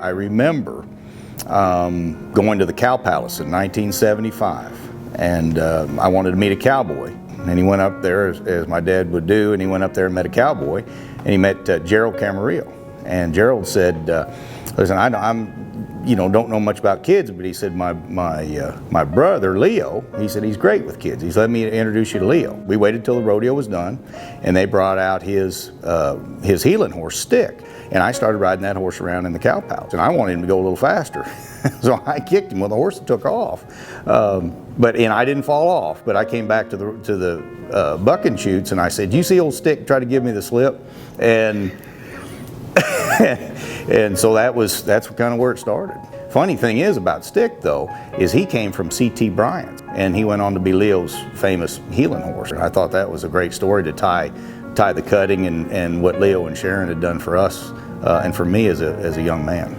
I remember going to the Cow Palace in 1975, and I wanted to meet a cowboy. And he went up there, as my dad would do, and he went up there and met a cowboy, and he met Gerald Camarillo. And Gerald said, listen, don't know much about kids, but he said, my brother, Leo, he said, he's great with kids. He said, let me introduce you to Leo. We waited till the rodeo was done, and they brought out his heeling horse, Stick. And I started riding that horse around in the Cow Palace, and I wanted him to go a little faster. So I kicked him. Well, the horse took off, and I didn't fall off. But I came back to the bucking chutes, and I said, "You see old Stick try to give me the slip?" And and so that's kind of where it started. Funny thing is about Stick, though, is he came from C.T. Bryant, and he went on to be Leo's famous heeling horse. I thought that was a great story to tie the cutting and what Leo and Sharon had done for us and for me as a young man.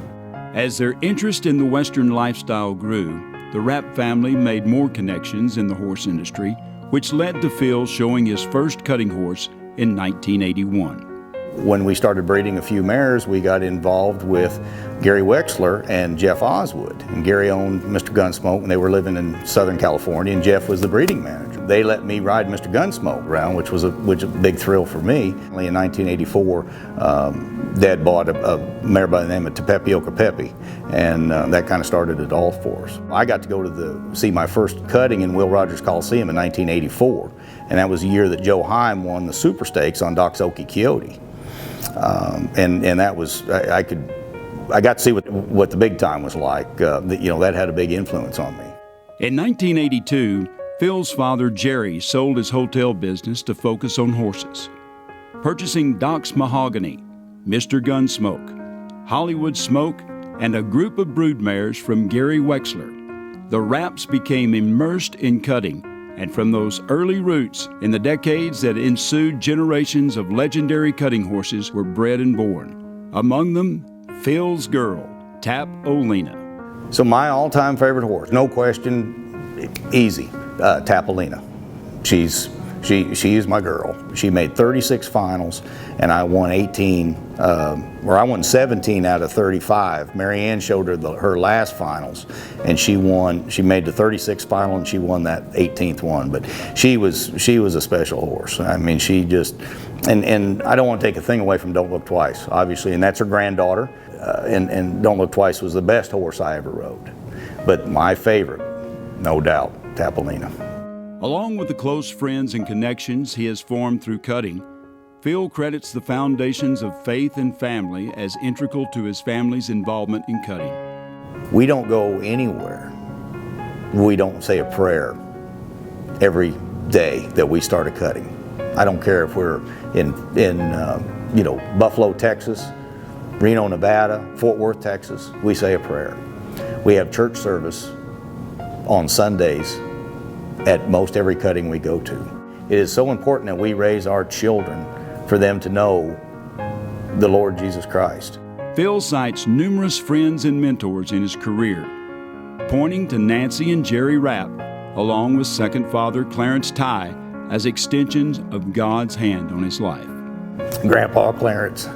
As their interest in the Western lifestyle grew, the Rapp family made more connections in the horse industry, which led to Phil showing his first cutting horse in 1981. When we started breeding a few mares, we got involved with Gary Wexler and Jeff Oswood. And Gary owned Mr. Gunsmoke, and they were living in Southern California, and Jeff was the breeding manager. They let me ride Mr. Gunsmoke around, which was a big thrill for me. In 1984, Dad bought a mare by the name of Tepepioca Pepe, and that kind of started it all for us. I got to go to see my first cutting in Will Rogers Coliseum in 1984, and that was the year that Joe Heim won the Super Stakes on Doc's Okie Coyote. And that was, I got to see what the big time was like. That had a big influence on me. In 1982, Phil's father, Jerry, sold his hotel business to focus on horses. Purchasing Doc's Mahogany, Mr. Gunsmoke, Hollywood Smoke, and a group of broodmares from Gary Wexler, the Rapps became immersed in cutting. And from those early roots, in the decades that ensued, generations of legendary cutting horses were bred and born. Among them, Phil's girl, Tap-O-Lena. So my all-time favorite horse, no question, easy, Tap-O-Lena. She is my girl. She made 36 finals, and I won I won 17 out of 35. Marianne showed her her last finals, and she made the 36th final, and she won that 18th one. But she was a special horse. I mean, she just, and I don't want to take a thing away from Don't Look Twice, obviously, and that's her granddaughter. And Don't Look Twice was the best horse I ever rode. But my favorite, no doubt, Tap-O-Lena. Along with the close friends and connections he has formed through cutting, Phil credits the foundations of faith and family as integral to his family's involvement in cutting. We don't go anywhere. We don't say a prayer every day that we start a cutting. I don't care if we're in Buffalo, Texas, Reno, Nevada, Fort Worth, Texas. We say a prayer. We have church service on Sundays at most every cutting we go to. It is so important that we raise our children for them to know the Lord Jesus Christ. Phil cites numerous friends and mentors in his career, pointing to Nancy and Jerry Rapp, along with second father Clarence Tye, as extensions of God's hand on his life. Grandpa Clarence,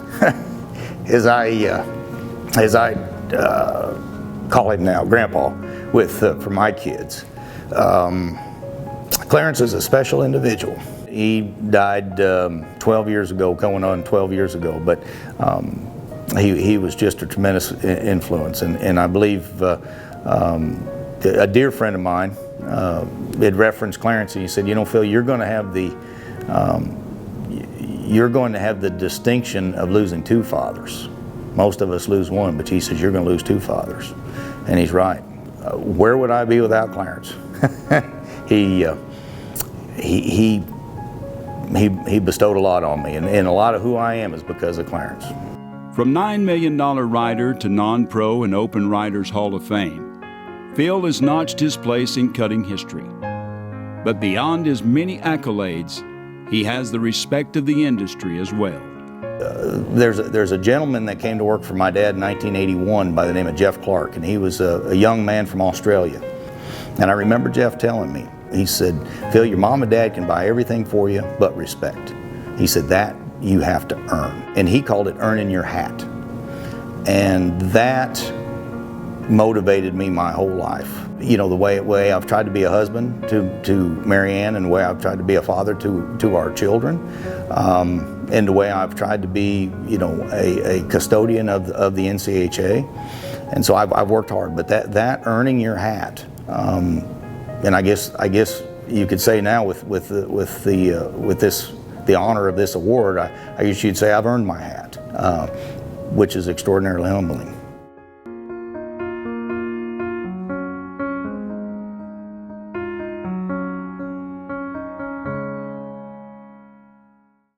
as I call him now, Grandpa, for my kids. Clarence is a special individual. He died 12 years ago, going on 12 years ago, but he was just a tremendous influence. And I believe a dear friend of mine had referenced Clarence, and he said, Phil, you're going to have the distinction of losing two fathers. Most of us lose one, but he says, you're going to lose two fathers. And he's right. Where would I be without Clarence? He bestowed a lot on me, and a lot of who I am is because of Clarence. From $9 million rider to non-pro and Open Riders Hall of Fame, Phil has notched his place in cutting history. But beyond his many accolades, he has the respect of the industry as well. There's a gentleman that came to work for my dad in 1981 by the name of Jeff Clark, and he was a young man from Australia. And I remember Jeff telling me, he said, Phil, your mom and dad can buy everything for you but respect. He said, that you have to earn. And he called it earning your hat. And that motivated me my whole life. You know, the way I've tried to be a husband to Mary Ann, and the way I've tried to be a father to our children, and the way I've tried to be, you know, a custodian of the NCHA. And so I've worked hard, but that earning your hat, and I guess you could say now with the honor of this award, I guess you'd say I've earned my hat, which is extraordinarily humbling.